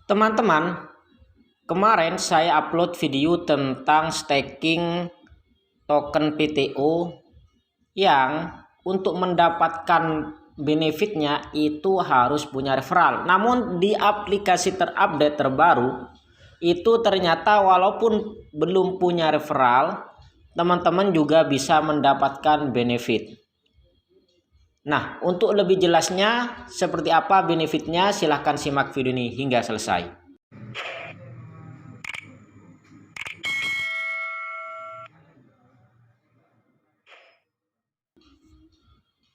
Teman-teman, kemarin saya upload video tentang staking token PTO yang untuk mendapatkan benefitnya itu harus punya referral. Namun di aplikasi terupdate terbaru itu ternyata walaupun belum punya referral, teman-teman juga bisa mendapatkan benefit. Nah, untuk lebih jelasnya seperti apa benefitnya, silahkan simak video ini hingga selesai.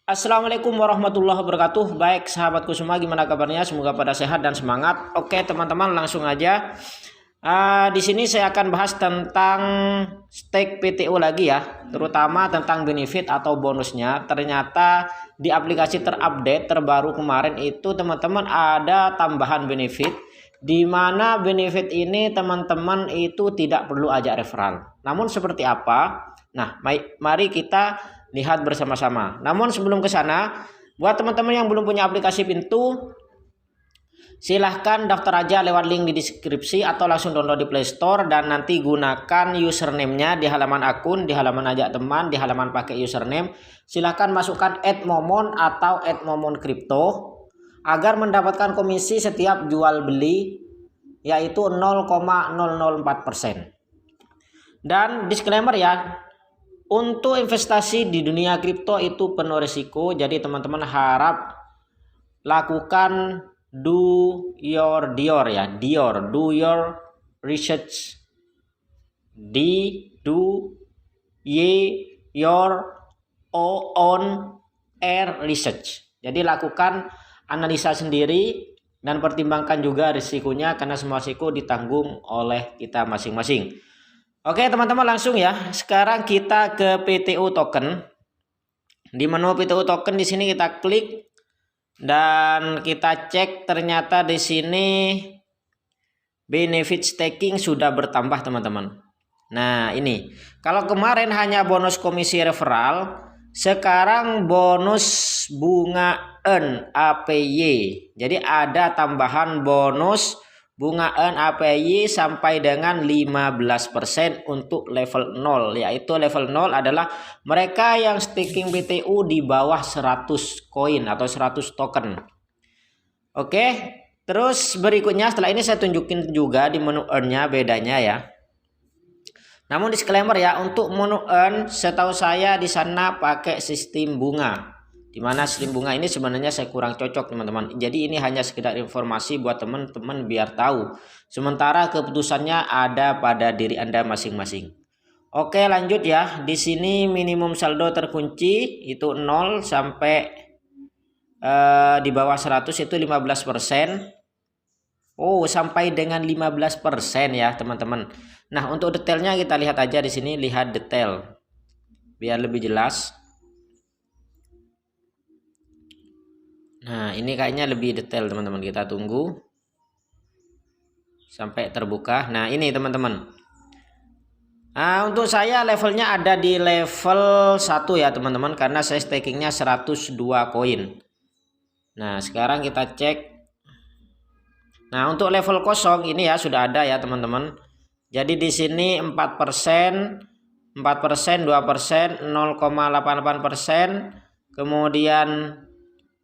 Assalamualaikum warahmatullahi wabarakatuh. Baik sahabatku semua, gimana kabarnya? Semoga pada sehat dan semangat. Oke teman-teman, langsung aja. Di sini saya akan bahas tentang stake PTO lagi ya, terutama tentang benefit atau bonusnya. Ternyata di aplikasi terupdate terbaru kemarin itu teman-teman ada tambahan benefit, di mana benefit ini teman-teman itu tidak perlu ajak referral. Namun seperti apa? Nah, mari kita lihat bersama-sama. Namun sebelum ke sana, buat teman-teman yang belum punya aplikasi Pintu, silahkan daftar aja lewat link di deskripsi atau langsung download di Play Store, dan nanti gunakan username-nya di halaman akun, di halaman ajak teman, di halaman pakai username. Silahkan masukkan @momon atau @momon_crypto agar mendapatkan komisi setiap jual beli, yaitu 0,004%. Dan disclaimer ya, untuk investasi di dunia kripto itu penuh risiko, jadi teman-teman harap lakukan do your research, your own air research. Jadi lakukan analisa sendiri dan pertimbangkan juga risikonya, karena semua risiko ditanggung oleh kita masing-masing. Oke teman-teman, langsung ya. Sekarang kita ke PTO token. Di menu PTO token di sini kita klik dan kita cek, ternyata di sini benefit staking sudah bertambah teman-teman. Nah, ini. Kalau kemarin hanya bonus komisi referral, sekarang bonus bunga earn APY. Jadi ada tambahan bonus bunga earn APY sampai dengan 15% untuk level 0, yaitu level 0 adalah mereka yang staking PTO di bawah 100 koin atau 100 token. Oke, terus berikutnya setelah ini saya tunjukin juga di menu earn-nya bedanya ya. Namun disclaimer ya, untuk menu earn setahu saya di sana pakai sistem bunga, dimana sistem bunga ini sebenarnya saya kurang cocok teman-teman. Jadi ini hanya sekedar informasi buat teman-teman biar tahu, sementara keputusannya ada pada diri Anda masing-masing. Oke lanjut ya. Di sini minimum saldo terkunci itu 0 sampai di bawah 100 itu 15%. Oh, sampai dengan 15% ya teman-teman. Nah, untuk detailnya kita lihat aja di sini, lihat detail biar lebih jelas. Nah, ini kayaknya lebih detail teman-teman. Kita tunggu sampai terbuka. Nah, ini teman-teman. Nah, untuk saya levelnya ada di level 1 ya teman-teman, karena saya stakingnya 102 koin. Nah, sekarang kita cek. Nah, untuk level kosong ini ya sudah ada ya teman-teman. Jadi di sini 4%, 4%, 2%, 0,88%, kemudian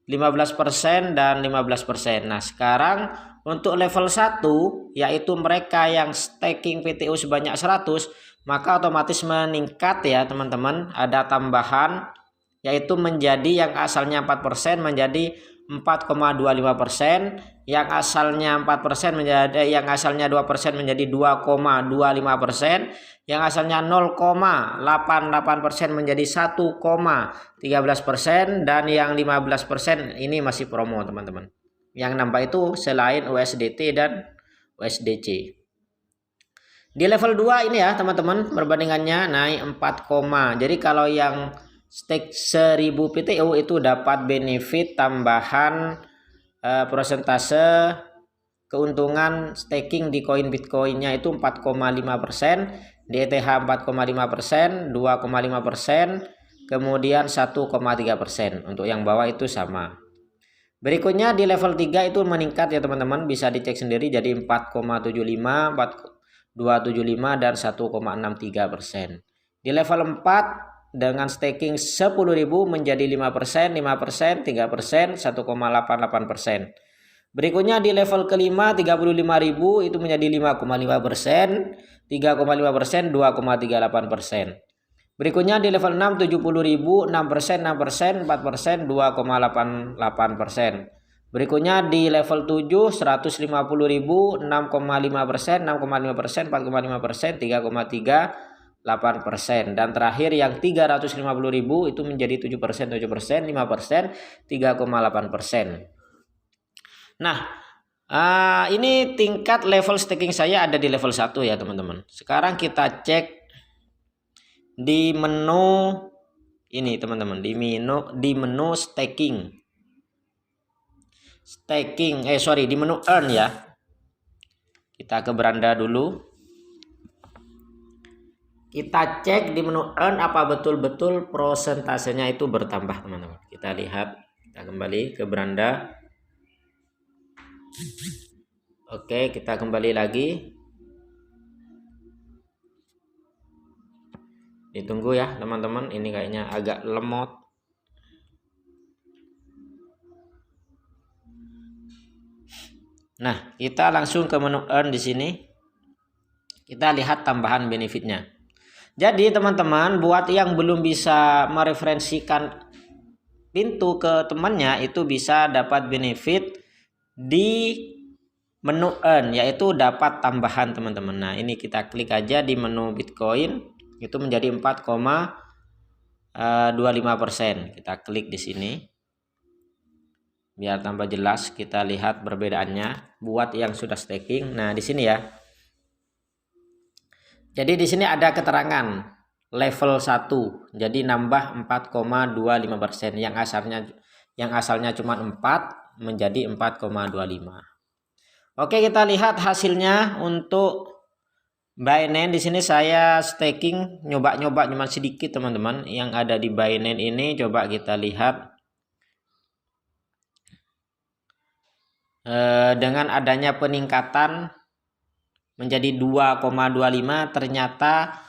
15% dan 15%. Nah, sekarang untuk level 1 yaitu mereka yang staking PTO sebanyak 100, maka otomatis meningkat ya teman-teman. Ada tambahan yaitu menjadi yang asalnya 4% menjadi 4,25%, yang asalnya 4% menjadi, yang asalnya 2% menjadi 2,25%, yang asalnya 0,88% menjadi 1,13%, dan yang 15% ini masih promo teman-teman. Yang nambah itu selain USDT dan USDC. Di level 2 ini ya teman-teman, perbandingannya naik 4, jadi kalau yang stake 1000 PTO itu dapat benefit tambahan persentase keuntungan staking di koin Bitcoinnya itu 4,5%, di ETH 4,5%, 2,5%, kemudian 1,3%. Untuk yang bawah itu sama. Berikutnya di level 3 itu meningkat ya teman-teman, bisa dicek sendiri jadi 4,75, 4,275 dan 1,63%. Di level 4 dengan staking 10.000 menjadi 5%, 5%, 3%, 1,88%. Berikutnya di level kelima 35.000 itu menjadi 5,5%, 3,5%, 2,38%. Berikutnya di level 6 70.000 6%, 6%, 4%, 2,88%. Berikutnya di level 7 150.000 6,5%, 6,5%, 4,5%, 3,38%. Dan terakhir yang 350.000 itu menjadi 7%, 7%, 5%, 3,8%. Nah, ini tingkat level staking saya ada di level 1 ya teman-teman. Sekarang kita cek di menu ini teman-teman, di menu staking, di menu earn ya. Kita ke beranda dulu, kita cek di menu earn apa betul-betul prosentasenya itu bertambah teman-teman. Kita lihat, kita kembali ke beranda. Oke, kita kembali lagi. Ditunggu ya teman-teman, ini kayaknya agak lemot. Nah, kita langsung ke menu earn di sini. Kita lihat tambahan benefitnya. Jadi teman-teman, buat yang belum bisa mereferensikan pintu ke temannya, itu bisa dapat benefit di menu earn, yaitu dapat tambahan teman-teman. Nah, ini kita klik aja di menu Bitcoin, itu menjadi 4,25%. Kita klik di sini biar tambah jelas, kita lihat perbedaannya buat yang sudah staking. Nah, di sini ya. Jadi di sini ada keterangan level 1. Jadi nambah 4,25%, yang asalnya cuma 4 menjadi 4,25. Oke, kita lihat hasilnya untuk Binance. Di sini saya staking nyoba-nyoba cuma sedikit teman-teman yang ada di Binance ini. Coba kita lihat dengan adanya peningkatan menjadi 2,25, ternyata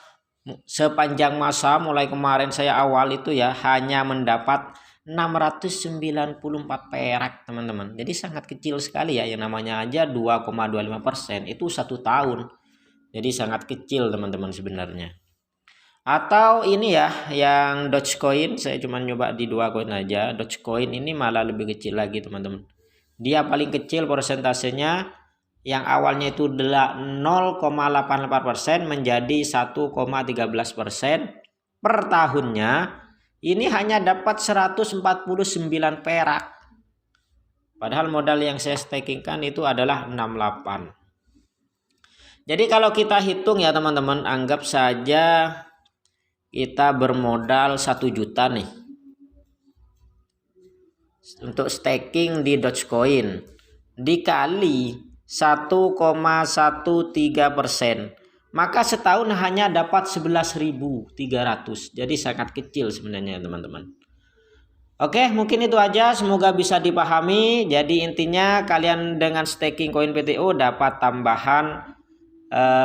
sepanjang masa mulai kemarin saya awal itu ya hanya mendapat 694 perak teman-teman. Jadi sangat kecil sekali ya, yang namanya aja 2,25% itu 1 tahun. Jadi sangat kecil teman-teman sebenarnya. Atau ini ya yang Dogecoin, saya cuma nyoba di 2 koin aja. Dogecoin ini malah lebih kecil lagi teman-teman. Dia paling kecil persentasenya yang awalnya itu 0,88% menjadi 1,13% per tahunnya. Ini hanya dapat 149 perak. Padahal modal yang saya stakingkan itu adalah 68. Jadi kalau kita hitung ya teman-teman, anggap saja kita bermodal 1 juta nih untuk staking di Dogecoin, dikali 1,13%, maka setahun hanya dapat 11.300. Jadi sangat kecil sebenarnya teman-teman. Oke, mungkin itu aja, semoga bisa dipahami. Jadi intinya kalian dengan staking koin PTO dapat tambahan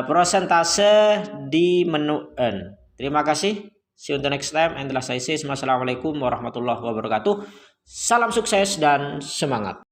persentase di menu earn. Terima kasih. See you on the next time. And last I say, Assalamualaikum warahmatullahi wabarakatuh. Salam sukses dan semangat.